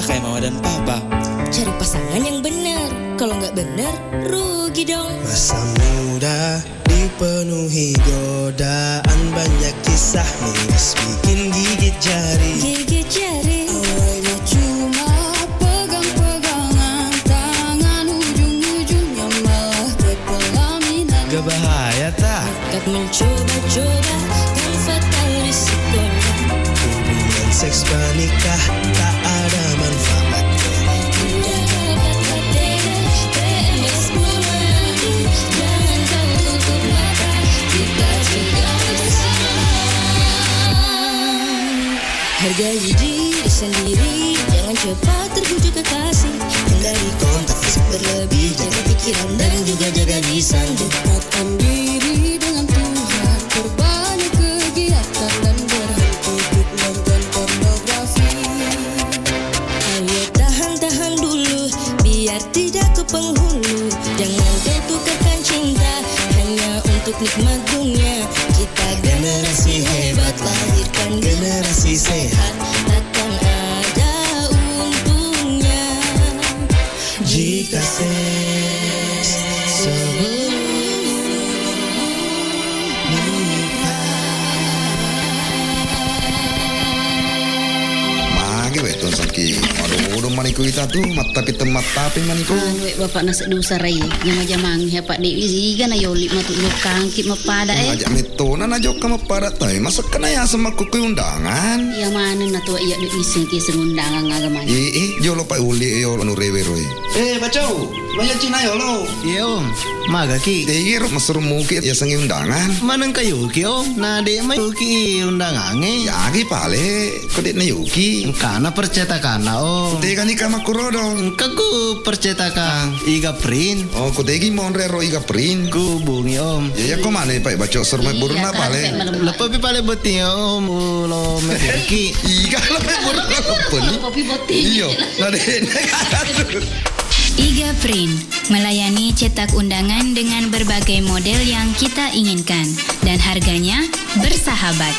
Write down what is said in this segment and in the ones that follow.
kayak mama dan papa. Cari pasangan yang benar, kalau nggak benar rugi dong. Masa muda dipenuhi godaan, banyak kisah miris bikin gigit jari. Gigit jari. Awalnya cuma pegang-pegangan tangan, ujung-ujungnya malah berpelaminan. Gak bahaya tak? Kat mencoba-coba kan fatal risikonya. Hubungan seks pernikah tak ada manfaatnya. Udah dapat katanya PMS menanti, jangan kau tutup mata, kita cegah bersama. Hargai diri sendiri, jangan cepat terbujuk kekasih. Hindari kontak fisik berlebih, jaga pikiran dan juga jaga lisan. Dekatkan diri dengan Tuhan, perbanyak kegiatan dan berhenti untuk nonton pornografi. Ayo tahan-tahan dulu, biar tidak ke penghulu. Jangan kau tukarkan cinta hanya untuk nikmat dunia. Kita generasi hebat, lahirkan generasi sehat, takkan ada untungnya Jika seks sebelum Mage betul sakit. Aduh, maniku kita tuh mata kita maniku. Wek bapak nasa dosa rai jamang ya Pak Dewi ziga na yoli matuk lokang kip mapada Ajak metona na jok kama pada tay. Masa kena ya sama kuku undangan. ya mana na tua iya dek iseng ki sengundangan agama. Jo lo pa uli yo anu rewe roy. bacau, banyak Cina yo lo. Iya om, maga ki. Degi ro masur mukit ya sengi undangan. Manang kayu ki om, nah dek may ki undangange. Ya gi pale, kodit na yuki. Kana percetakan na om. Tega ni kama kurodo. Kaku percetakan iga print. Oh, kodegi monre ro iga print. Ku bungi om. Ya ko mana pa bacok surmai buruna pale. Lepas pi pale beti om, lo mereki. Iga lo buruna lepon. Kopi boti. Iyo, na de. Iga Print melayani cetak undangan dengan berbagai model yang kita inginkan dan harganya bersahabat.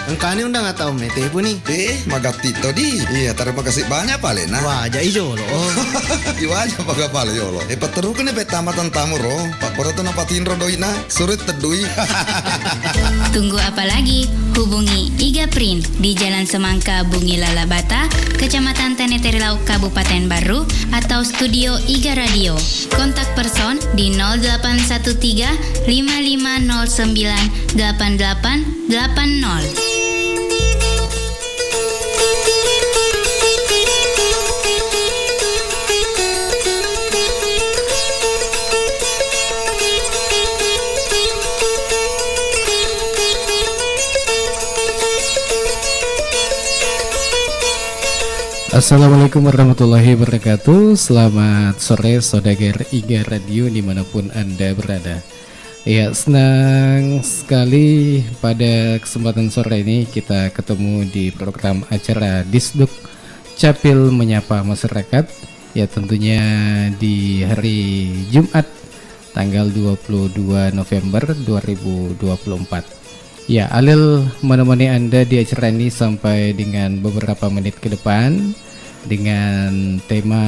Engkani undang atau mete puni. Magati to di. Iya, terima kasih banyak pale na. Wajah ijo lo om. Iwaja paga pale yo lo. Patero kene pe tamatan tamu ro. Pak poroto na patin ro doina. Surit tedui. Tunggu apa lagi? Hubungi Iga Print di Jalan Semangka Bungi Lalabata, Kecamatan Teneterilau, Kabupaten Baru, atau Studio Iga Radio. Kontak person di 0813 5509 8880. Assalamualaikum warahmatullahi wabarakatuh. Selamat sore saudagar Iga Radio dimanapun Anda berada. Ya, senang sekali pada kesempatan sore ini kita ketemu di program acara Disduk Capil Menyapa Masyarakat. Ya, tentunya di hari Jumat tanggal 22 November 2024. Ya, Alil menemani Anda di acara ini sampai dengan beberapa menit ke depan dengan tema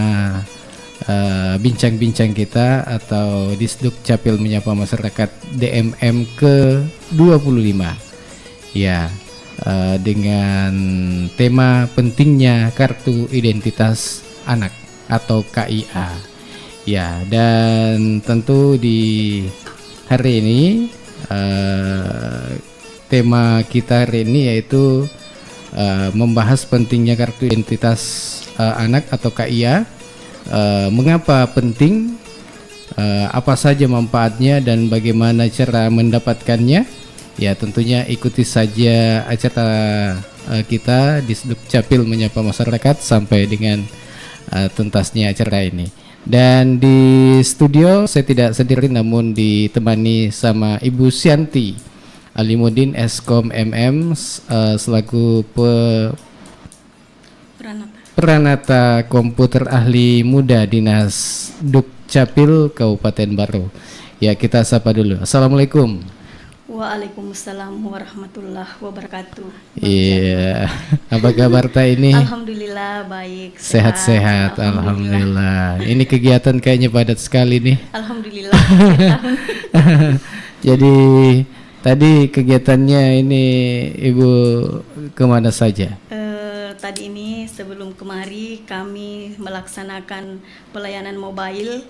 bincang-bincang kita atau Disduk Capil Menyapa Masyarakat DMM ke-25. Ya, dengan tema pentingnya Kartu Identitas Anak atau KIA. Ya, dan tentu di hari ini tema kita hari ini yaitu membahas pentingnya Kartu Identitas Anak atau KIA. Mengapa penting, apa saja manfaatnya dan bagaimana cara mendapatkannya. Ya, tentunya ikuti saja acara kita di Disduk Capil Menyapa Masyarakat sampai dengan tuntasnya acara ini. Dan di studio saya tidak sendiri namun ditemani sama Ibu Sianti Alimuddin Eskom MM selaku Peranata Komputer Ahli Muda Dinas Dukcapil Kabupaten Baru. Ya, kita sapa dulu. Assalamualaikum. Waalaikumsalam warahmatullahi wabarakatuh. Iya. Apa kabar Ta ini? Alhamdulillah baik. Sehat-sehat, alhamdulillah. Ini kegiatan kayaknya padat sekali nih. Alhamdulillah. Jadi tadi kegiatannya ini Ibu kemana saja? Tadi ini sebelum kemari kami melaksanakan pelayanan mobile,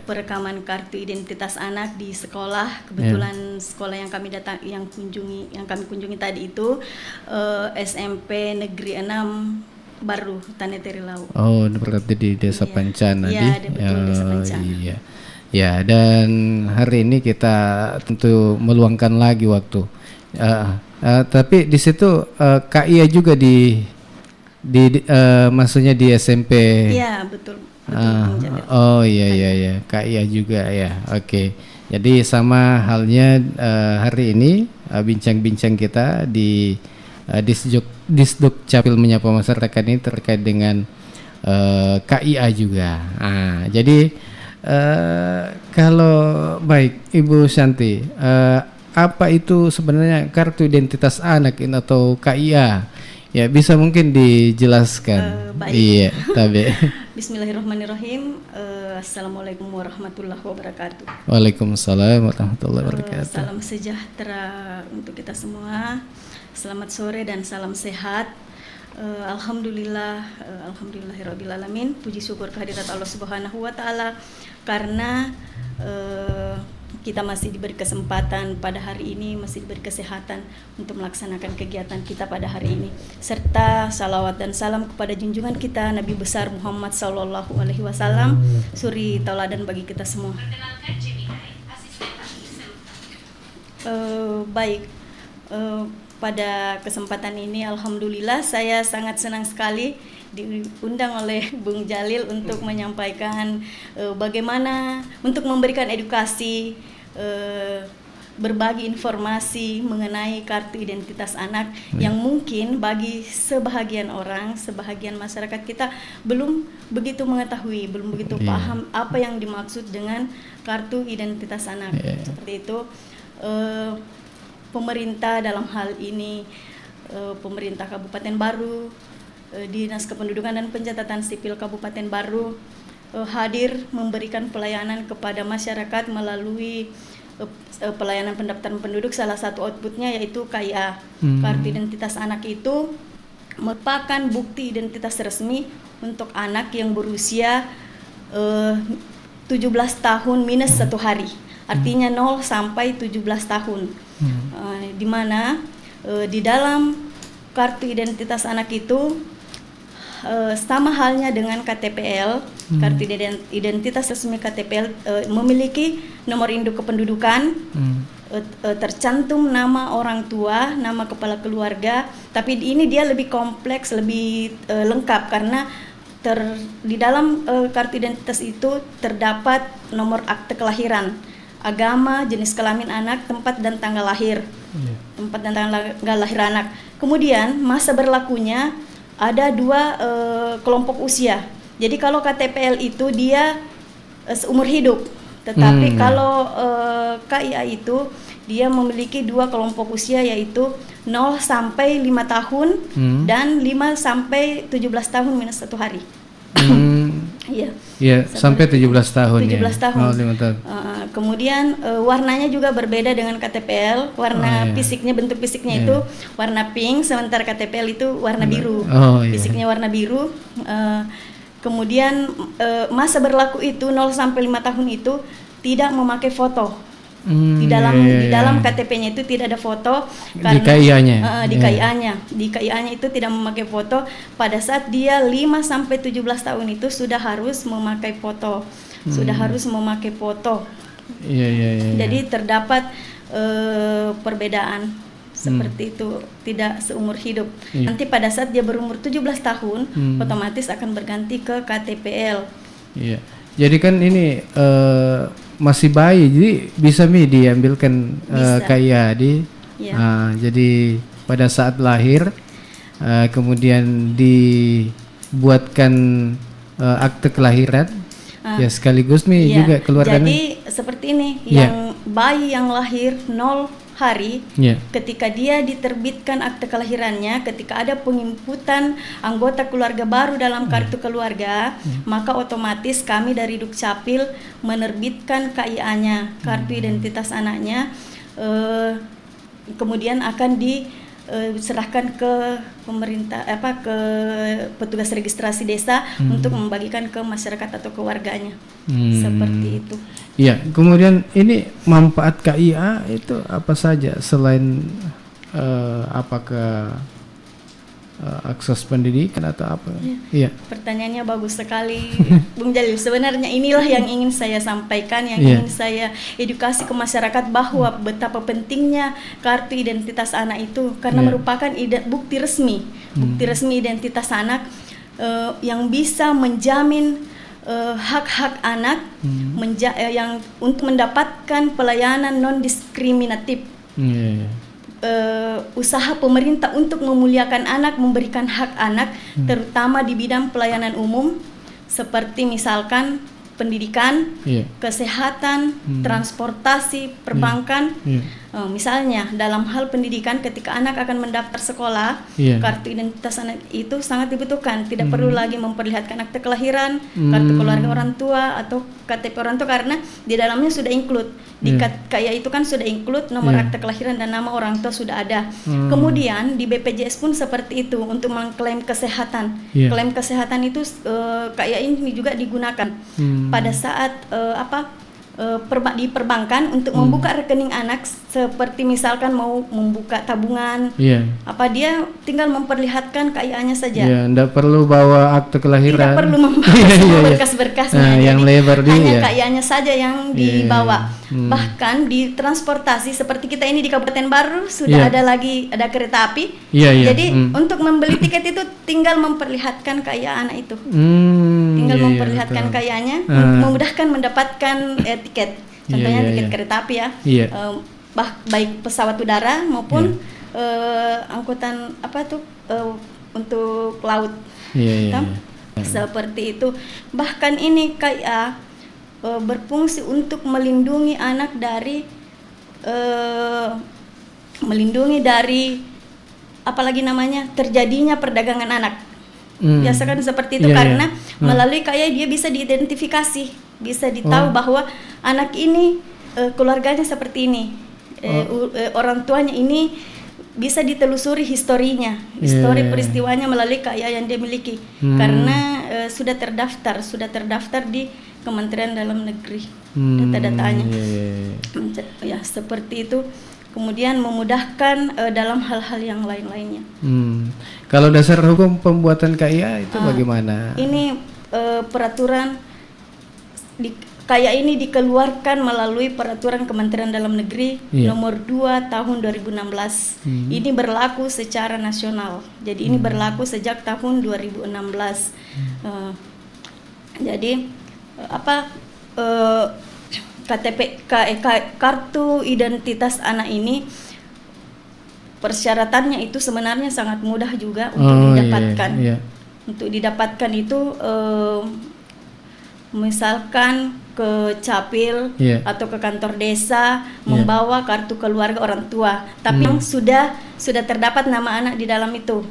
perekaman kartu identitas anak di sekolah. Kebetulan sekolah yang kami kami kunjungi tadi itu SMP Negeri 6 Baru Taneteri-Lau. Oh, berarti di Desa Pancan tadi. Iya, betul Desa Pancan. Iya. Ya, dan hari ini kita tentu meluangkan lagi waktu. Tapi di situ KIA juga maksudnya di SMP. Iya, betul. Oh iya KIA juga ya. Oke. Jadi sama halnya hari ini bincang-bincang kita di Disduk Capil Menyapa Masyarakat ini terkait dengan KIA juga. Jadi kalau baik Ibu Shanti, apa itu sebenarnya kartu identitas anak atau KIA? Ya, bisa mungkin dijelaskan. Baik. Iya, tapi. Bismillahirrahmanirrahim. Assalamualaikum warahmatullahi wabarakatuh. Waalaikumsalam warahmatullahi wabarakatuh. Salam sejahtera untuk kita semua. Selamat sore dan salam sehat. Alhamdulillahirabbil alamin. Puji syukur kehadirat Allah Subhanahu wa taala karena kita masih diberi kesempatan pada hari ini, masih diberi kesehatan untuk melaksanakan kegiatan kita pada hari ini, serta salawat dan salam kepada junjungan kita Nabi besar Muhammad Sallallahu Alaihi Wasallam, suri tauladan bagi kita semua. Baik, pada kesempatan ini alhamdulillah saya sangat senang sekali diundang oleh Bung Jalil untuk menyampaikan bagaimana untuk memberikan edukasi, berbagi informasi mengenai kartu identitas anak yang mungkin bagi sebahagian orang, sebahagian masyarakat kita belum begitu mengetahui, belum begitu paham apa yang dimaksud dengan kartu identitas anak. Seperti itu, pemerintah dalam hal ini pemerintah Kabupaten Baru, Dinas Kependudukan dan Pencatatan Sipil Kabupaten Baru hadir memberikan pelayanan kepada masyarakat melalui pelayanan pendaftaran penduduk. Salah satu outputnya yaitu KIA. Kartu identitas anak itu merupakan bukti identitas resmi untuk anak yang berusia 17 tahun minus 1 hari. Artinya 0 sampai 17 tahun. Di mana di dalam kartu identitas anak itu sama halnya dengan KTPL, kartu identitas resmi KTPL memiliki nomor induk kependudukan, tercantum nama orang tua, nama kepala keluarga, tapi ini dia lebih kompleks, lebih lengkap karena di dalam kartu identitas itu terdapat nomor akte kelahiran, agama, jenis kelamin anak, tempat dan tanggal lahir, tempat dan tanggal lahir anak. Kemudian masa berlakunya ada 2 kelompok usia. Jadi kalau KTPL itu dia seumur hidup, tetapi kalau KIA itu dia memiliki 2 kelompok usia yaitu 0 sampai 5 tahun dan 5 sampai 17 tahun minus 1 hari. Iya, sampai 17 tahun 17 tahun. Oh, 5 tahun. Kemudian warnanya juga berbeda dengan KTPL. Warna fisiknya, bentuk fisiknya itu warna pink, sementara KTPL itu warna biru. Fisiknya warna biru. Kemudian masa berlaku itu 0 sampai 5 tahun itu tidak memakai foto. Di dalam KTP-nya itu tidak ada foto karena di KIA-nya itu tidak memakai foto. Pada saat dia 5 sampai 17 tahun itu sudah harus memakai foto. Jadi terdapat perbedaan seperti itu, tidak seumur hidup. Nanti pada saat dia berumur 17 tahun otomatis akan berganti ke KTPL. Jadi kan ini masih bayi, jadi bisa diambilkan KIA jadi pada saat lahir kemudian dibuatkan akte kelahiran sekaligus juga keluarganya. Jadi seperti ini, yang bayi yang lahir 0 hari Iya. ketika dia diterbitkan akte kelahirannya, ketika ada penginputan anggota keluarga baru dalam kartu keluarga, maka otomatis kami dari Dukcapil menerbitkan KIA-nya, kartu identitas anaknya, kemudian akan diserahkan ke pemerintah, ke petugas registrasi desa untuk membagikan ke masyarakat atau ke warganya. Seperti itu. Iya, kemudian ini manfaat KIA itu apa saja selain apakah akses pendidikan atau apa? Iya. Pertanyaannya bagus sekali, Bung Jalil. Sebenarnya inilah yang ingin saya sampaikan, yang ingin saya edukasi ke masyarakat bahwa betapa pentingnya kartu identitas anak itu karena merupakan bukti resmi identitas anak yang bisa menjamin hak-hak anak yang untuk mendapatkan pelayanan non diskriminatif. Usaha pemerintah untuk memuliakan anak, memberikan hak anak, terutama di bidang pelayanan umum seperti misalkan pendidikan, kesehatan, transportasi, perbankan. Misalnya dalam hal pendidikan, ketika anak akan mendaftar sekolah, kartu identitas anak itu sangat dibutuhkan. Tidak perlu lagi memperlihatkan akte kelahiran, kartu keluarga orang tua atau KTP orang tua, karena di dalamnya sudah include. Di KIA itu kan sudah include nomor akte kelahiran dan nama orang tua sudah ada. Kemudian di BPJS pun seperti itu untuk mengklaim kesehatan. Klaim kesehatan itu KIA ini juga digunakan pada saat di perbankan untuk membuka rekening anak, seperti misalkan mau membuka tabungan, dia tinggal memperlihatkan KIA-nya saja. Tidak perlu bawa akte kelahiran. Tidak perlu membawa berkas-berkasnya. Yang lebar hanya KIA-nya saja yang dibawa. Bahkan di transportasi seperti kita ini di Kabupaten Baru sudah ada kereta api. Jadi untuk membeli tiket itu tinggal memperlihatkan KIA anak itu. Tinggal memperlihatkan KIA-nya untuk memudahkan mendapatkan tiket. Contohnya tiket kereta api baik pesawat udara maupun angkutan untuk laut. Seperti itu. Bahkan ini KIA berfungsi untuk melindungi anak dari terjadinya perdagangan anak. Biasa kan seperti itu karena melalui KIA dia bisa diidentifikasi, bisa ditahu bahwa anak ini keluarganya seperti ini, orang tuanya ini, bisa ditelusuri historinya, histori peristiwanya melalui KIA yang dia miliki karena sudah terdaftar di Kementerian Dalam Negeri data-datanya. Seperti itu. Kemudian memudahkan dalam hal-hal yang lain-lainnya. Kalau dasar hukum pembuatan KIA itu bagaimana? Ini peraturan KIA ini dikeluarkan melalui peraturan Kementerian Dalam Negeri nomor 2 tahun 2016. Ini berlaku secara nasional. Jadi ini berlaku sejak tahun 2016. Kartu identitas anak ini persyaratannya itu sebenarnya sangat mudah juga untuk didapatkan. Untuk didapatkan itu misalkan ke Capil atau ke kantor desa membawa kartu keluarga orang tua, tapi yang sudah terdapat nama anak di dalam itu.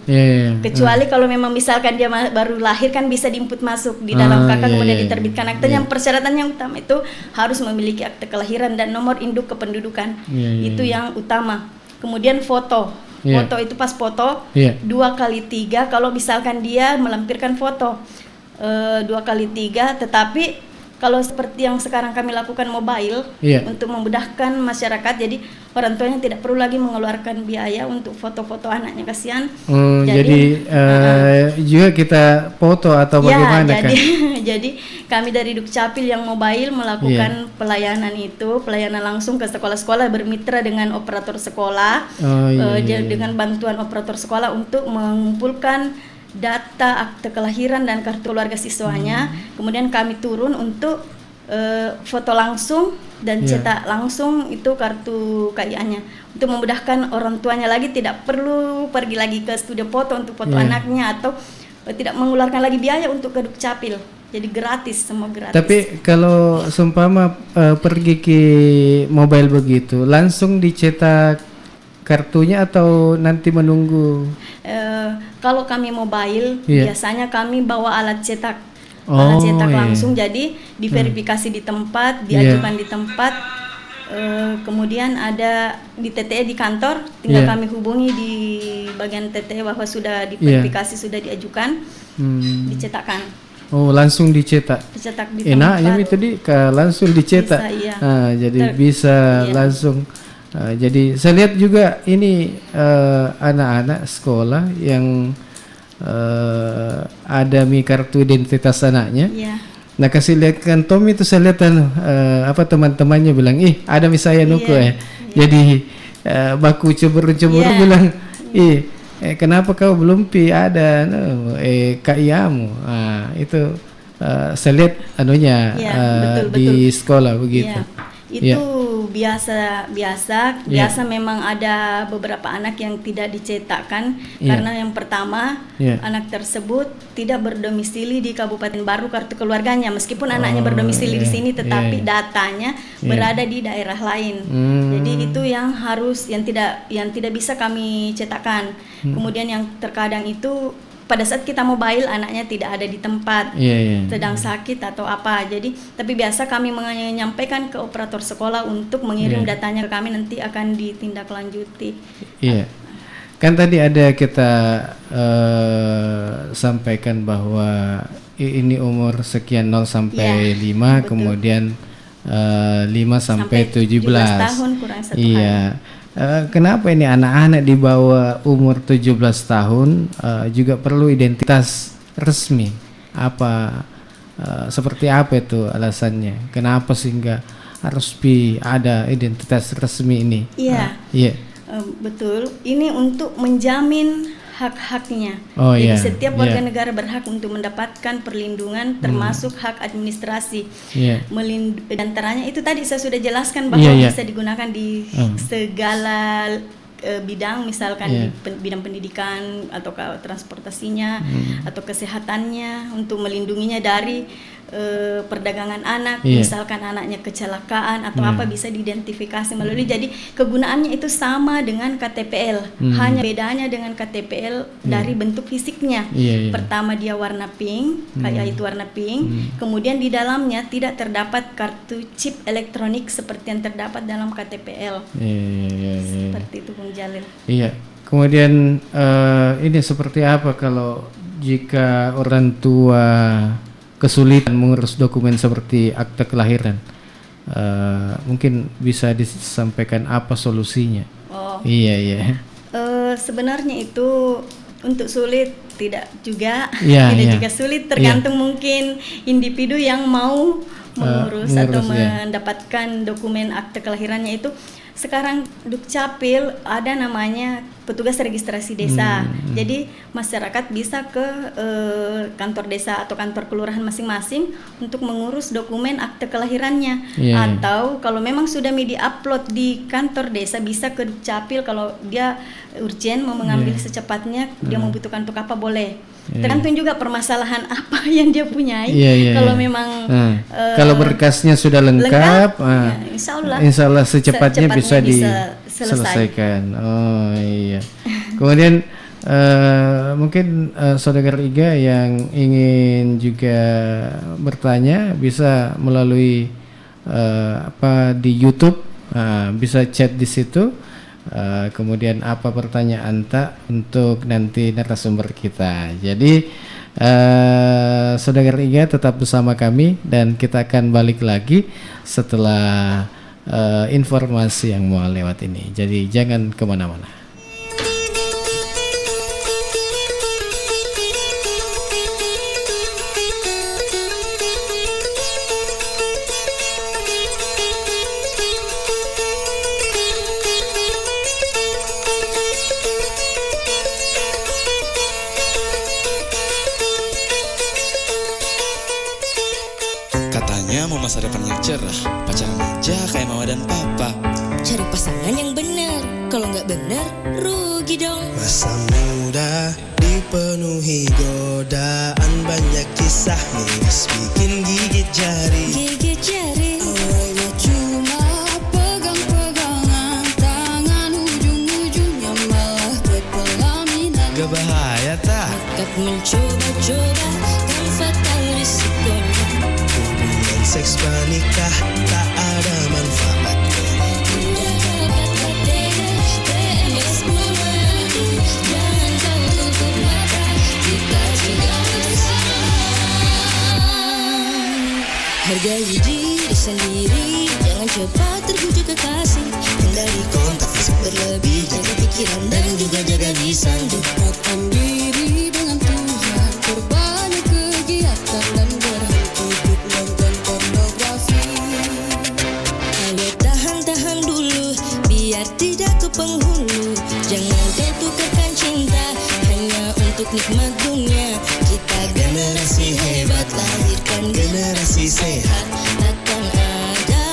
Kecuali kalau memang misalkan dia baru lahir kan bisa diinput masuk di dalam KK kemudian diterbitkan akte. Yang persyaratan yang utama itu harus memiliki akte kelahiran dan nomor induk kependudukan. Itu yang utama. Kemudian foto. Foto itu pas foto 2x3 kalau misalkan dia melampirkan foto 2x3, tetapi kalau seperti yang sekarang kami lakukan mobile untuk memudahkan masyarakat, jadi orang tuanya tidak perlu lagi mengeluarkan biaya untuk foto-foto anaknya, kasihan. Jadi juga kita foto atau bagaimana kan? Jadi kami dari Dukcapil yang mobile melakukan pelayanan langsung ke sekolah-sekolah, bermitra dengan operator sekolah, dengan bantuan operator sekolah untuk mengumpulkan data akte kelahiran dan kartu keluarga siswanya. Kemudian kami turun untuk foto langsung dan cetak langsung itu kartu KIA-nya untuk memudahkan orang tuanya lagi, tidak perlu pergi lagi ke studio foto untuk foto anaknya atau tidak mengeluarkan lagi biaya untuk ke Dukcapil. Jadi gratis, semua gratis. Tapi kalau seumpama pergi ke mobile begitu, langsung dicetak kartunya atau nanti menunggu? Kalau kami mobile, Iya. biasanya kami bawa alat cetak. Oh, Alat cetak iya. langsung, jadi diverifikasi di tempat, diajukan di tempat. Kemudian ada di TTE di kantor, tinggal Iya. kami hubungi di bagian TTE bahwa sudah diverifikasi, sudah diajukan, dicetakkan. Oh, langsung dicetak. Dicetak di Enaknya tempat. itu langsung dicetak. Bisa, iya. Jadi bisa iya. langsung. Jadi saya lihat juga ini anak-anak sekolah yang ada kartu identitas anaknya. Iya. Nah kasih lihat kan Tom itu saya lihat apa teman-temannya bilang, ada saya nuku Iya, Jadi baku cebur-cebur Iya. bilang, kenapa kau belum ada Kak Iamu? Itu saya lihat anunya Iya, betul, di betul. sekolah begitu. Iya. Itu Iya. biasa memang ada beberapa anak yang tidak dicetakkan Iya. karena yang pertama Iya. anak tersebut tidak berdomisili di Kabupaten Baru kartu keluarganya, meskipun anaknya berdomisili di iya. sini tetapi Iya. datanya berada di daerah lain. Jadi itu yang harus yang tidak bisa kami cetakkan. Kemudian yang terkadang itu pada saat kita mobile anaknya tidak ada di tempat, Iya. sedang sakit atau apa. Jadi tapi biasa kami menyampaikan ke operator sekolah untuk mengirim Iya. datanya ke kami, nanti akan ditindaklanjuti. Iya. Kan tadi ada kita sampaikan bahwa ini umur sekian 0 sampai Iya, 5, betul. kemudian 5 sampai 17. tahun kurang 1 Iya. Kenapa ini anak-anak di bawah umur 17 tahun juga perlu identitas resmi? Seperti apa itu alasannya? Kenapa sehingga harus ada identitas resmi ini? Iya. Iya. Betul. Ini untuk menjamin hak-haknya. Oh, Jadi iya, setiap iya. warga negara berhak untuk mendapatkan perlindungan, termasuk hak administrasi. Iya. Antaranya itu tadi saya sudah jelaskan bahwa Iya. bisa digunakan di segala bidang, misalkan Iya. di bidang pendidikan atau transportasinya atau kesehatannya, untuk melindunginya dari perdagangan anak, Iya. misalkan anaknya kecelakaan atau apa bisa diidentifikasi melalui. Jadi kegunaannya itu sama dengan KTPL, hanya bedanya dengan KTPL dari bentuk fisiknya. Iya. Pertama dia warna pink, kayak itu warna pink. Kemudian di dalamnya tidak terdapat kartu chip elektronik seperti yang terdapat dalam KTPL. Iya. Seperti itu Bung Jalil. Iya. Kemudian ini seperti apa kalau jika orang tua kesulitan mengurus dokumen seperti akte kelahiran? Mungkin bisa disampaikan apa solusinya? Oh. Iya. Sebenarnya itu untuk sulit tidak juga, Iya, tidak iya. juga sulit, tergantung mungkin individu yang mau mengurus atau iya. mendapatkan dokumen akte kelahirannya itu. Sekarang Dukcapil ada namanya petugas registrasi desa. Jadi masyarakat bisa ke kantor desa atau kantor kelurahan masing-masing untuk mengurus dokumen akte kelahirannya. Iya. Atau kalau memang sudah di-upload di kantor desa bisa ke Dukcapil, kalau dia urgent mau mengambil secepatnya, dia membutuhkan untuk apa boleh. Tergantung juga permasalahan apa yang dia punyai. Iya. Kalau memang kalau berkasnya sudah lengkap, ya, insya Allah secepatnya bisa selesai. diselesaikan. Oh iya. Kemudian mungkin saudara Iga yang ingin juga bertanya bisa melalui di YouTube, bisa chat di situ. Kemudian apa pertanyaan untuk nanti narasumber kita. Jadi saudara Iga tetap bersama kami dan kita akan balik lagi setelah informasi yang mau lewat ini. Jadi jangan kemana-mana. Katanya mau masa depan yang cerah, pacaran aja kayak mama dan papa. Cari pasangan yang benar. Kalau nggak benar, rugi dong. Masa muda Penuhi godaan banyak kisah miris bikin gigit jari. Gigit jari. Awalnya cuma pegang-pegangan, tangan ujung-ujungnya malah berpelaminan. Gak bahaya tak? Nekat mencoba-coba kan fatal risikonya. Hubungan seks pernikah tak ada manfaatnya. Udah dapat katanya PMS membantu. Jangan kau tutup mata, kita cegah bersama. Hargai diri sendiri, jangan cepat terbujuk kekasih. Hindari kontak fisik berlebih, jaga pikiran dan juga jaga lisan. Dekatkan diri dengan Tuhan, perbanyak kegiatan dan berhenti duduk nonton pornografi. Ayo tahan-tahan dulu, biar tidak ke penghulu. Jangan kau tukarkan cinta hanya untuk nikmat dunia. Kita generasi hebat, lahirkan generasi sehat. Takkan ada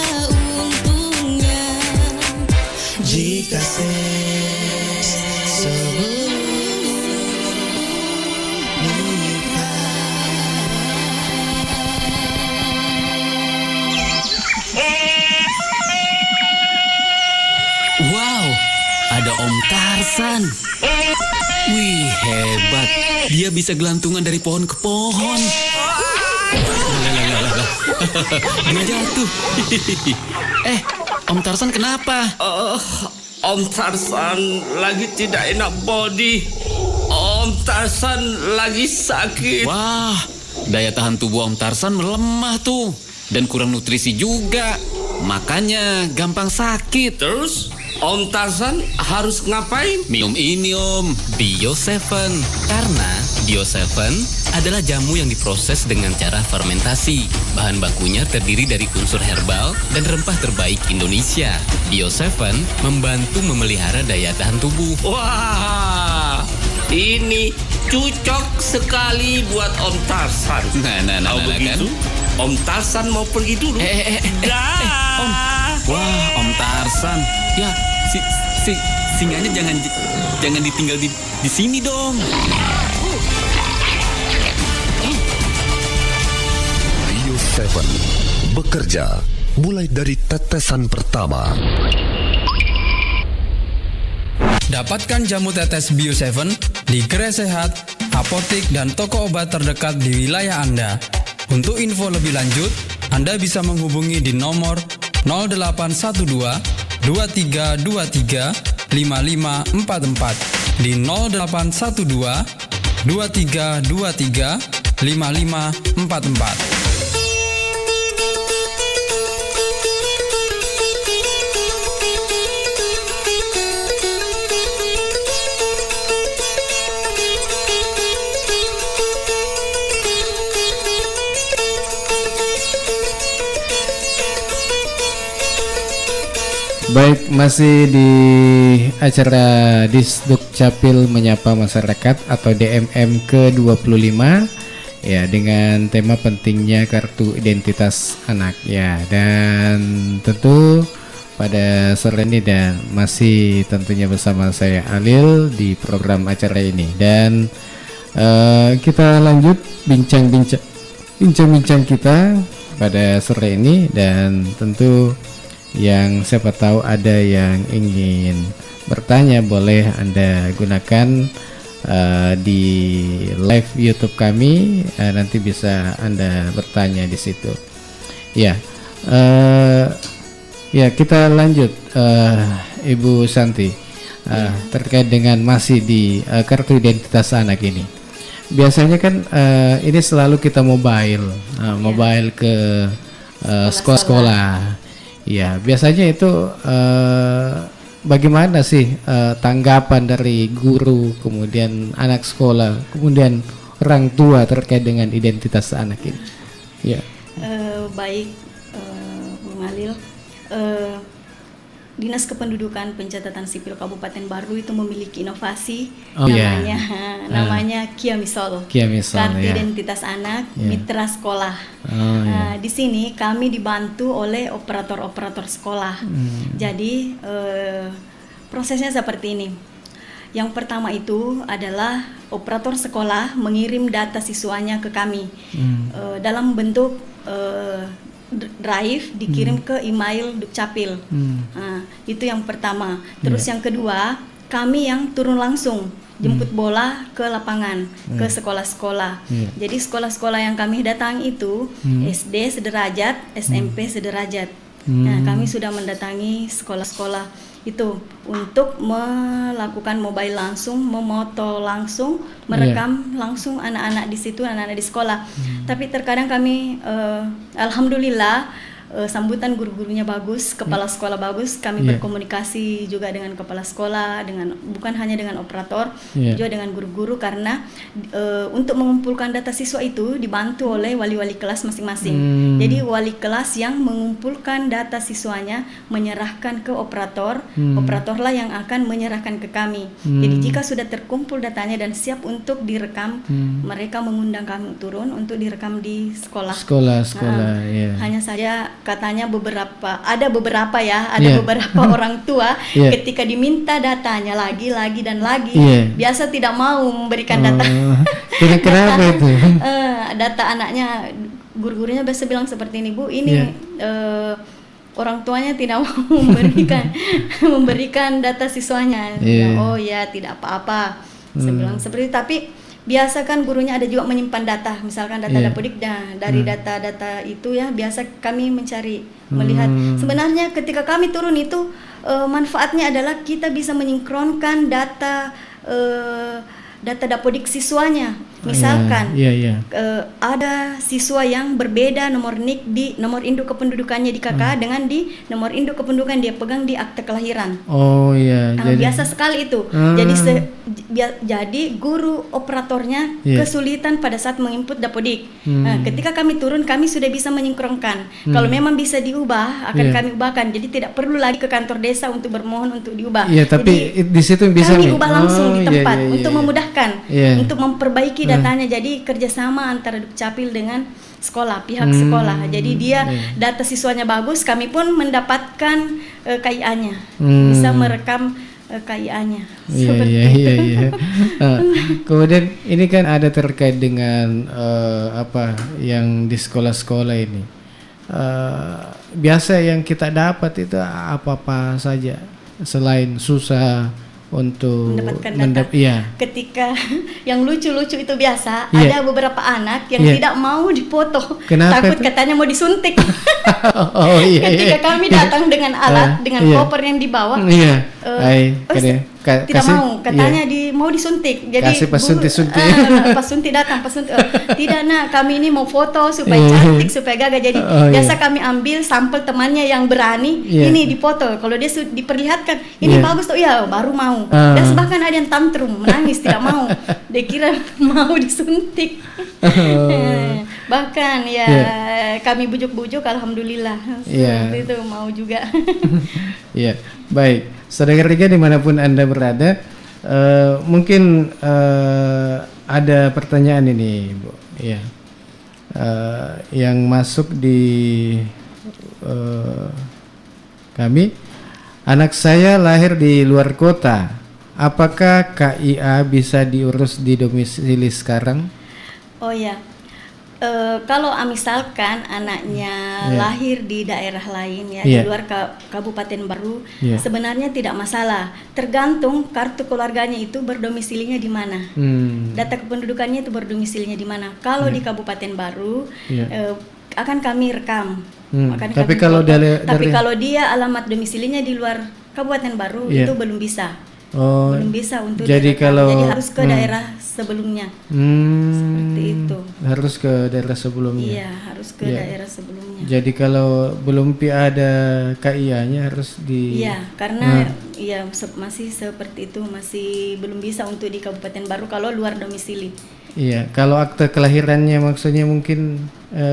untungnya Jika seks sebelum nikah. Wow, ada Om Tarsan. Wih, hebat. Dia bisa gelantungan dari pohon ke pohon. Dia jatuh. Om Tarsan kenapa? Om Tarsan lagi tidak enak body. Om Tarsan lagi sakit. Wah, daya tahan tubuh Om Tarsan melemah tuh. Dan kurang nutrisi juga. Makanya gampang sakit. Terus Om Tarsan harus ngapain? Minum ini Om, Bio 7. Karena Bio 7 adalah jamu yang diproses dengan cara fermentasi. Bahan bakunya terdiri dari unsur herbal dan rempah terbaik Indonesia. Bio 7 membantu memelihara daya tahan tubuh. Wah, ini cocok sekali buat Om Tarsan. Nah, begitu, kan? Om Tarsan mau pergi dulu. Om. Wah, Om Tarsan. Ya, singanya jangan ditinggal di sini dong. Bio 7 bekerja mulai dari tetesan pertama. Dapatkan jamu tetes Bio 7 di Gerai Sehat, apotik, dan toko obat terdekat di wilayah Anda. Untuk info lebih lanjut, Anda bisa menghubungi di nomor 0812 2323 5544 di 0812 2323 5544. Baik, masih di acara Disduk Capil Menyapa Masyarakat atau DMM ke-25 ya, dengan tema pentingnya kartu identitas anak ya. Dan tentu pada sore ini dan masih tentunya bersama saya Alil di program acara ini. Dan kita lanjut bincang-bincang kita pada sore ini, dan tentu yang siapa tahu ada yang ingin bertanya, boleh Anda gunakan di live YouTube kami, nanti bisa Anda bertanya di situ. Ya, ya kita lanjut, Ibu Santi, terkait dengan masih di kartu identitas anak ini. Biasanya kan ini selalu kita mobile ke sekolah-sekolah. Ya, biasanya itu bagaimana sih tanggapan dari guru, kemudian anak sekolah, kemudian orang tua terkait dengan identitas anak ini? Ya. Baik, Bung Alil. Dinas Kependudukan Pencatatan Sipil Kabupaten Baru itu memiliki inovasi namanya Kia Misol. Kartu Identitas Anak Mitra Sekolah. Di sini kami dibantu oleh operator-operator sekolah. Jadi prosesnya seperti ini. Yang pertama itu adalah operator sekolah mengirim data siswanya ke kami dalam bentuk drive dikirim ke email Dukcapil. Itu yang pertama. Terus yang kedua, kami yang turun langsung jemput bola ke lapangan, ke sekolah-sekolah. Jadi sekolah-sekolah yang kami datangi itu SD sederajat, SMP sederajat. Nah, kami sudah mendatangi sekolah-sekolah itu untuk melakukan mobile langsung, memoto langsung, merekam langsung anak-anak di situ, anak-anak di sekolah. Tapi terkadang kami alhamdulillah sambutan guru-gurunya bagus, kepala sekolah bagus. Kami berkomunikasi juga dengan kepala sekolah, dengan bukan hanya dengan operator, juga dengan guru-guru, karena untuk mengumpulkan data siswa itu dibantu oleh wali-wali kelas masing-masing. Jadi wali kelas yang mengumpulkan data siswanya menyerahkan ke operator, operatorlah yang akan menyerahkan ke kami. Jadi jika sudah terkumpul datanya dan siap untuk direkam, mereka mengundang kami turun untuk direkam di sekolah. Hanya saja katanya ada beberapa orang tua ketika diminta datanya lagi dan lagi, biasa tidak mau memberikan data. Kenapa itu? Data anaknya, guru-gurunya biasa bilang seperti ini, Bu, ini orang tuanya tidak mau memberikan data siswanya. Oh ya, tidak apa-apa. Saya bilang seperti itu. Tapi biasa kan gurunya ada juga menyimpan data, misalkan data Dapodik, dari data-data itu ya biasa kami mencari, melihat. Sebenarnya ketika kami turun itu manfaatnya adalah kita bisa menyingkronkan data Dapodik siswanya. Misalkan ada siswa yang berbeda nomor NIK di nomor induk kependudukannya di KK dengan di nomor induk kependudukan dia pegang di akte kelahiran. Biasa sekali itu. Jadi guru operatornya kesulitan pada saat menginput Dapodik. Ketika kami turun, kami sudah bisa menyingkronkan. Kalau memang bisa diubah, akan kami ubahkan. Jadi tidak perlu lagi ke kantor desa untuk bermohon untuk diubah. Tapi di situ bisa kami ubah langsung di tempat untuk memudahkan, untuk memperbaiki datanya. Jadi kerjasama antara Dukcapil dengan sekolah, pihak sekolah. Jadi dia data siswanya bagus, kami pun mendapatkan KIA-nya, bisa merekam KIA-nya. Kemudian ini kan ada terkait dengan apa yang di sekolah-sekolah ini. Biasa yang kita dapat itu apa-apa saja selain susah untuk mendapatkan data. Ketika yang lucu-lucu itu biasa, ada beberapa anak yang tidak mau dipoto. Kenapa takut itu? Katanya mau disuntik. Ketika kami datang dengan alat, dengan koper yang dibawa, tidak mau, katanya mau disuntik. Jadi kasih pas suntik-suntik. Pas suntik datang, tidak nak, kami ini mau foto supaya cantik, supaya gagah. Jadi biasa kami ambil sampel temannya yang berani, ini dipoto. Kalau dia diperlihatkan, ini bagus tuh, ya baru mau. Dan bahkan ada yang tantrum, menangis, tidak mau. Dia kira mau disuntik. Bahkan kami bujuk-bujuk, alhamdulillah seperti itu mau juga. Baik, saudara Riga dimanapun Anda berada, mungkin ada pertanyaan ini, Bu, yang masuk di kami. Anak saya lahir di luar kota, apakah KIA bisa diurus di domisili sekarang? Kalau misalkan anaknya lahir di daerah lain di luar Kabupaten Baru, sebenarnya tidak masalah. Tergantung kartu keluarganya itu berdomisilinya di mana, data kependudukannya itu berdomisilinya di mana. Kalau di Kabupaten Baru akan kami rekam. Tapi kalau dia alamat domisilinya di luar Kabupaten Baru, itu belum bisa. Belum bisa untuk jadi harus ke daerah sebelumnya. Seperti itu. Harus ke daerah sebelumnya. Iya, harus ke daerah sebelumnya. Jadi kalau belum ada KIA-nya harus di. Iya, karena masih seperti itu, masih belum bisa untuk di Kabupaten Baru kalau luar domisili. Iya, kalau akte kelahirannya maksudnya mungkin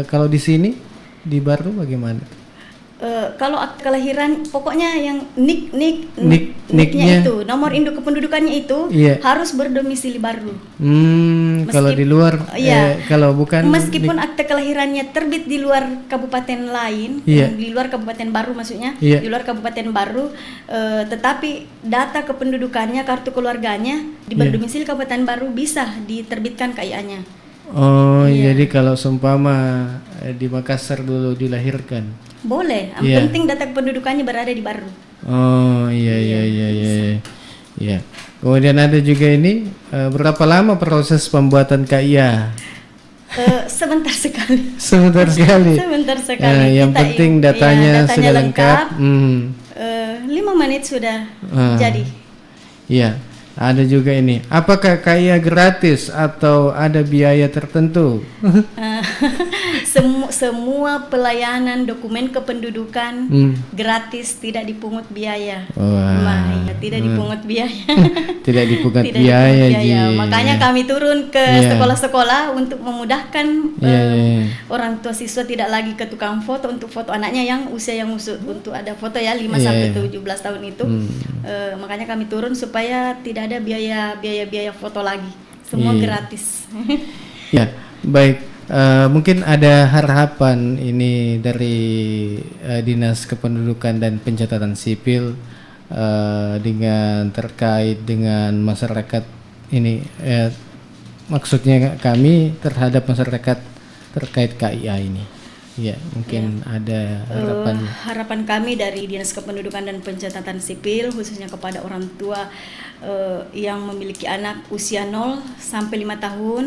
kalau di sini di Baru bagaimana? Kalau akte kelahiran pokoknya yang Niknya niknya itu, nomor induk kependudukannya itu Iya. harus berdomisili baru. Kalau di luar, Iya. kalau bukan Meskipun akte kelahirannya terbit di luar kabupaten lain, Iya. di luar kabupaten baru maksudnya, Iya. di luar kabupaten baru, tetapi data kependudukannya, kartu keluarganya di Iya. berdomisili kabupaten baru bisa diterbitkan KIA-nya. Oh, Iya. jadi kalau seumpama di Makassar dulu dilahirkan. Boleh, yang Iya. penting data kependudukannya berada di baru. Oh, iya. Iya. Kemudian ada juga ini, berapa lama proses pembuatan KIA? Sebentar sekali. Sebentar sekali. Sebentar sekali. Yang Kita penting iya, datanya sudah lengkap. 5 menit sudah jadi. Iya. Ada juga ini. Apakah KIA gratis atau ada biaya tertentu? Semua pelayanan dokumen kependudukan gratis, tidak dipungut biaya. Wah. Tidak dipungut biaya. Tidak dipungut Tidak biaya, dipungut biaya. Ji. Makanya kami turun ke Iya. sekolah-sekolah untuk memudahkan Iya. orang tua siswa tidak lagi ke tukang foto untuk foto anaknya yang usia yang untuk ada foto ya 5 Iya, sampai iya. 17 tahun itu. Makanya kami turun supaya tidak ada biaya foto lagi. Semua Iya. gratis. Ya, baik. Mungkin ada harapan ini dari Dinas Kependudukan dan Pencatatan Sipil dengan terkait dengan masyarakat ini, maksudnya kami terhadap masyarakat terkait KIA ini. Ya, mungkin ada harapannya. Harapan kami dari Dinas Kependudukan dan Pencatatan Sipil khususnya kepada orang tua yang memiliki anak usia 0 sampai 5 tahun,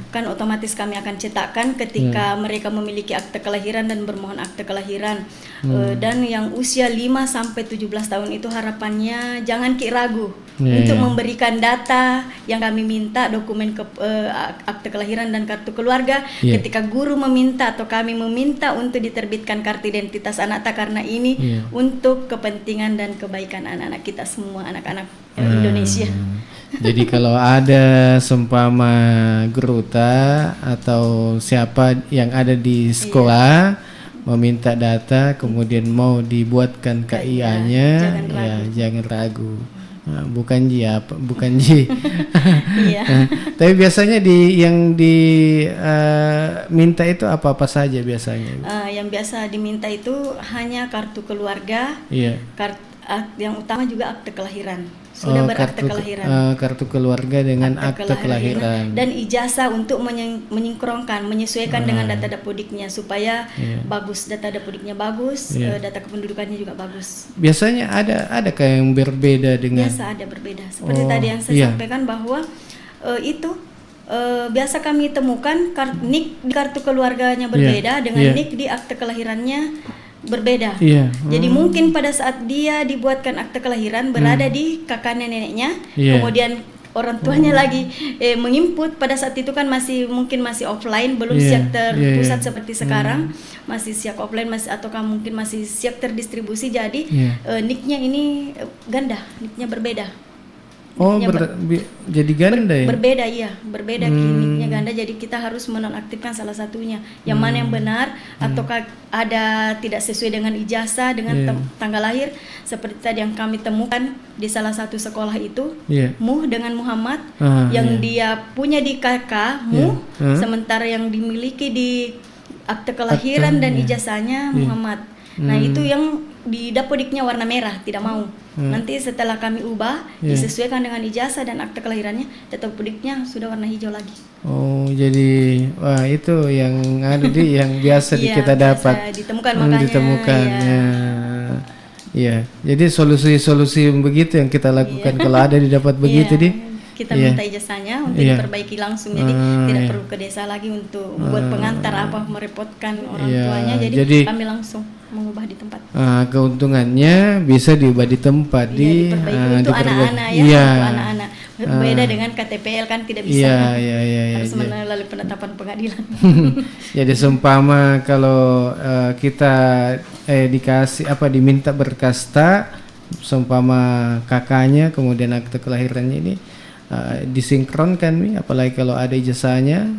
kan otomatis kami akan cetakkan ketika mereka memiliki akte kelahiran dan bermohon akte kelahiran. Dan yang usia 5 sampai 17 tahun itu harapannya jangan ragu untuk memberikan data yang kami minta, dokumen akte kelahiran dan kartu keluarga. Ketika guru meminta atau kami meminta untuk diterbitkan kartu identitas anak karena ini untuk kepentingan dan kebaikan anak-anak kita semua, anak-anak Indonesia. Jadi kalau ada seumpama guruta atau siapa yang ada di sekolah meminta data kemudian mau dibuatkan KIA-nya, jangan ragu. Nah, bukan Ji. Iya. Tapi biasanya yang diminta itu apa saja biasanya? Yang biasa diminta itu hanya kartu keluarga. Iya. Yang utama juga akte kelahiran. Sudah berakte kelahiran. Kartu keluarga dengan akte kelahiran. Dan ijazah untuk menyinkronkan, menyesuaikan dengan data dapodiknya supaya bagus, data dapodiknya bagus, data kependudukannya juga bagus. Biasanya ada kayak yang berbeda dengan. Biasa ada berbeda. Seperti tadi yang saya sampaikan bahwa biasa kami temukan NIK di kartu keluarganya berbeda dengan NIK di akte kelahirannya berbeda. Jadi mungkin pada saat dia dibuatkan akte kelahiran berada di kakaknya neneknya, kemudian orang tuanya lagi menginput pada saat itu kan mungkin masih offline, belum siap terpusat seperti sekarang, masih siap offline ataukah mungkin masih siap terdistribusi. Jadi NIK-nya ini ganda, NIK-nya berbeda. Oh, jadi ganda ya? Berbeda kliniknya ganda, jadi kita harus menonaktifkan salah satunya. Yang mana yang benar, ataukah ada tidak sesuai dengan ijazah, dengan tanggal lahir, seperti tadi yang kami temukan di salah satu sekolah itu, Muh dengan Muhammad, yang dia punya di KK, Muh, sementara yang dimiliki di akte kelahiran dan ijazahnya Muhammad. Nah itu yang di dapodiknya warna merah, tidak mau. Nanti setelah kami ubah, disesuaikan dengan ijazah dan akte kelahirannya, dapodiknya sudah warna hijau lagi. Oh, jadi wah itu yang ada yang biasa kita dapat. Ditemukan makanya. Ditemukan. Iya. Jadi solusi-solusi begitu yang kita lakukan kalau ada didapat begitu kita minta ijazahnya untuk diperbaiki langsung, jadi tidak perlu ke desa lagi untuk buat pengantar apa merepotkan orang tuanya, jadi kami langsung mengubah di tempat. Keuntungannya bisa diubah di tempat, untuk anak-anak untuk anak-anak. Beda dengan KTPL kan tidak bisa. Harus melalui penetapan pengadilan. Jadi seumpama kalau kita dikasih diminta berkasta, seumpama kakaknya kemudian akte kelahirannya ini disinkronkan apalagi kalau ada ijazahnya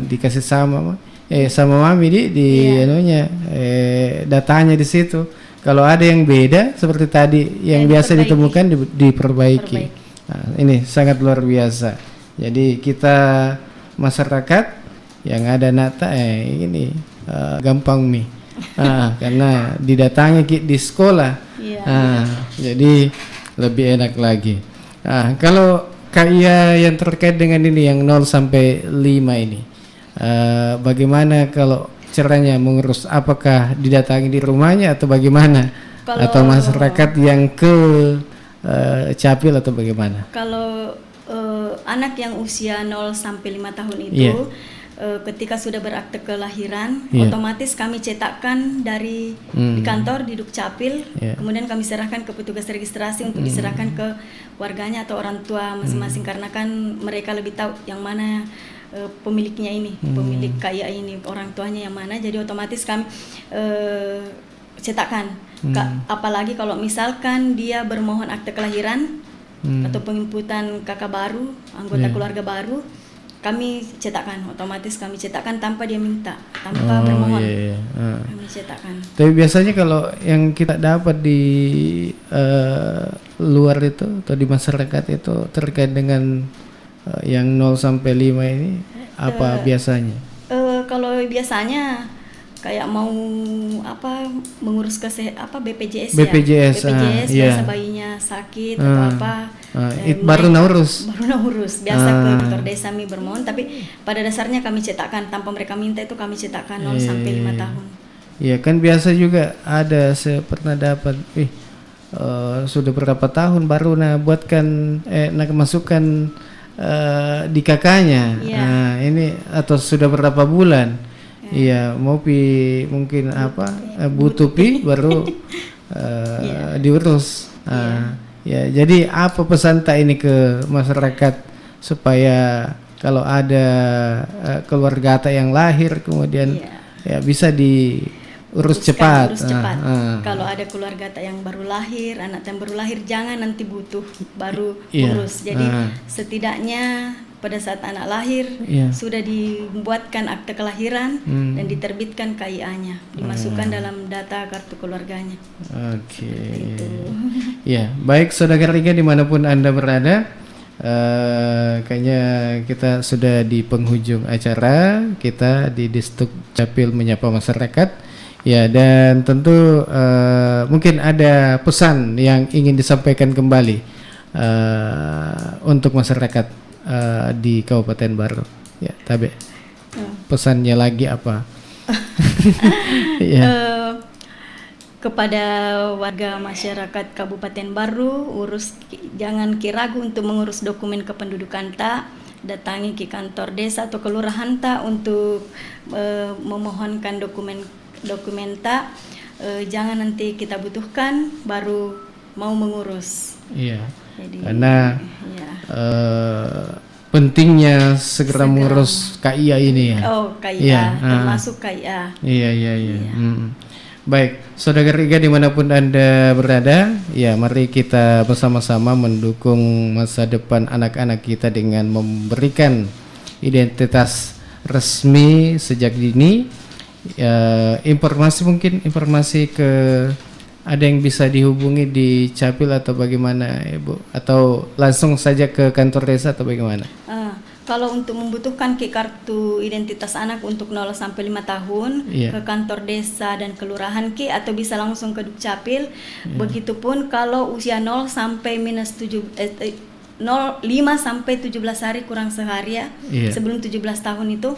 dikasih sama sama mami di anunya datanya di situ. Kalau ada yang beda seperti tadi yang biasa ditemukan diperbaiki. Nah, ini sangat luar biasa. Jadi kita masyarakat yang ada nata ini gampang nih. Karena didatangi di sekolah. Jadi lebih enak lagi. Kalau KIA yang terkait dengan ini yang 0 sampai 5 ini, bagaimana kalau caranya mengurus? Apakah didatangi di rumahnya atau bagaimana? Atau masyarakat yang ke Capil atau bagaimana? Kalau anak yang usia 0 sampai 5 tahun itu ketika sudah berakte kelahiran, otomatis kami cetakkan dari di kantor di Dukcapil, kemudian kami serahkan ke petugas registrasi untuk diserahkan ke warganya atau orang tua masing-masing, karena kan mereka lebih tahu yang mana pemiliknya ini, pemilik KIA ini, orang tuanya yang mana. Jadi otomatis kami cetakkan. Apalagi kalau misalkan dia bermohon akte kelahiran atau penginputan kakak baru, anggota keluarga baru, kami cetakkan, otomatis kami cetakkan tanpa dia minta, tanpa bermohon. Kami cetakkan. Tapi biasanya kalau yang kita dapat di luar itu atau di masyarakat itu terkait dengan yang 0 sampai 5 ini apa biasanya? Kalau biasanya kayak mau mengurus BPJS biasa bayinya sakit atau apa. Baru urus biasa ke kantor desa kami bermohon, tapi pada dasarnya kami cetakkan tanpa mereka minta, itu kami cetakkan 0 sampai 5 tahun. Iya kan biasa juga ada, saya pernah dapat sudah berapa tahun baru buatkan masukkan di kakaknya. Ini atau sudah berapa bulan. Iya, mau mungkin butuh baru diurus. Ya, jadi apa pesan tak ini ke masyarakat supaya kalau ada keluarga tak yang lahir kemudian bisa diurus cepat. Kalau ada keluarga tak yang baru lahir, anak yang baru lahir, jangan nanti butuh baru urus. Jadi setidaknya pada saat anak lahir sudah dibuatkan akte kelahiran dan diterbitkan KIA-nya, dimasukkan dalam data kartu keluarganya. Oke. Ya, baik saudara Riga dimanapun Anda berada, kayaknya kita sudah di penghujung acara kita di Disduk Capil Menyapa Masyarakat. Ya, dan tentu mungkin ada pesan yang ingin disampaikan kembali untuk masyarakat di Kabupaten Baru. Ya, Tabe. Pesannya lagi apa? Kepada warga masyarakat Kabupaten Baru, jangan ragu untuk mengurus dokumen kependudukan tak. Datangi ke kantor desa atau kelurahan tak untuk memohonkan dokumen tak. Jangan nanti kita butuhkan baru mau mengurus. Iya. Karena pentingnya segera mengurus KIA ini ya. KIA, termasuk KIA. Iya. Baik, saudara Riga dimanapun Anda berada, ya mari kita bersama-sama mendukung masa depan anak-anak kita dengan memberikan identitas resmi sejak dini. Informasi ke ada yang bisa dihubungi di Capil atau bagaimana, Ibu? Atau langsung saja ke kantor desa atau bagaimana? Kalau untuk membutuhkan kartu identitas anak untuk 0 sampai 5 tahun ke kantor desa dan kelurahan atau bisa langsung ke Dukcapil. Begitupun kalau usia 0 sampai 5 sampai 17 hari kurang sehari ya. Sebelum 17 tahun itu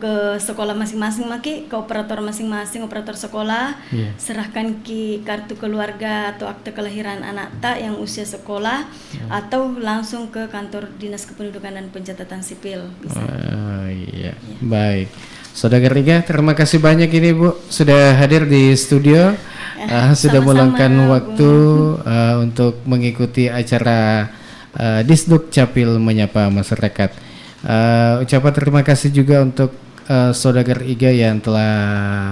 ke sekolah masing-masing ke operator masing-masing, operator sekolah, serahkan kartu keluarga atau akte kelahiran anak tak yang usia sekolah, atau langsung ke kantor Dinas Kependudukan dan Pencatatan Sipil bisa. Baik. Saudara Riga, terima kasih banyak ini Bu sudah hadir di studio, sudah meluangkan waktu untuk mengikuti acara Disduk Capil Menyapa Masyarakat. Ucapan terima kasih juga untuk saudara Iga yang telah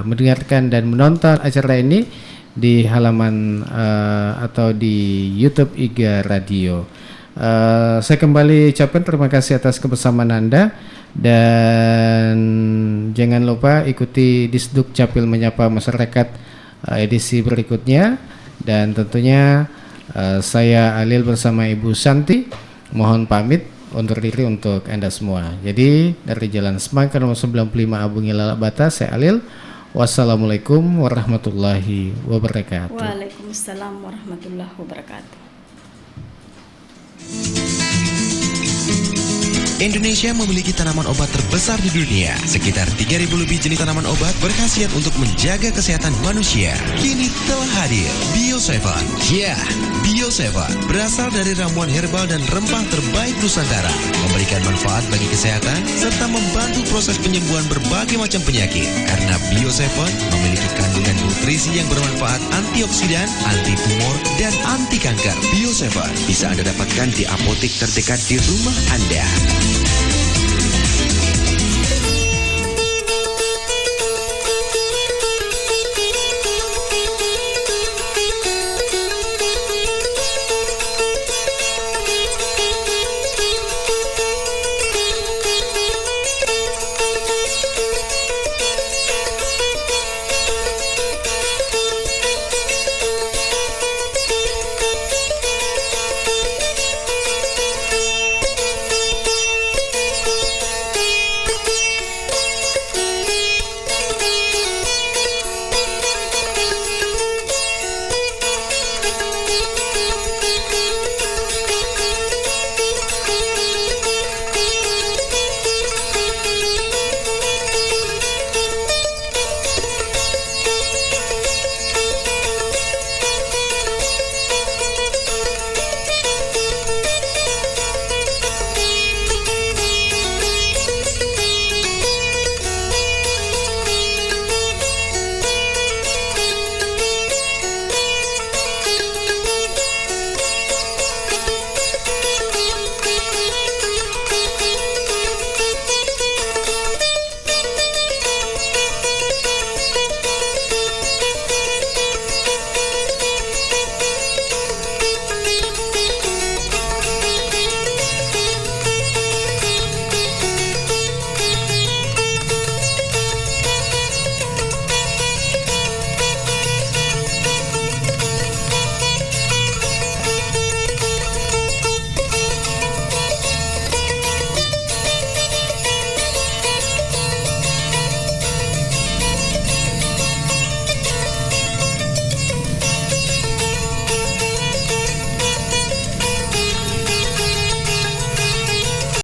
mendengarkan dan menonton acara ini di halaman atau di YouTube Iga Radio. Saya kembali ucapkan terima kasih atas kebersamaan Anda Dan jangan lupa ikuti Disduk Capil Menyapa Masyarakat edisi berikutnya. Dan tentunya saya Alil bersama Ibu Santi mohon pamit undur diri untuk Anda semua. Jadi dari Jalan Semangka nomor 95 Abungi Lalabata, saya Alil. Wassalamualaikum warahmatullahi wabarakatuh. Waalaikumsalam warahmatullahi wabarakatuh. Indonesia memiliki tanaman obat terbesar di dunia. Sekitar 3.000 lebih jenis tanaman obat berkhasiat untuk menjaga kesehatan manusia. Kini telah hadir Bio7. Ya, Bio7 berasal dari ramuan herbal dan rempah terbaik Nusantara, memberikan manfaat bagi kesehatan serta membantu proses penyembuhan berbagai macam penyakit. Karena Bio7 memiliki kandungan nutrisi yang bermanfaat, antioksidan, anti tumor, dan anti kanker. Bio7 bisa Anda dapatkan di apotek terdekat di rumah Anda.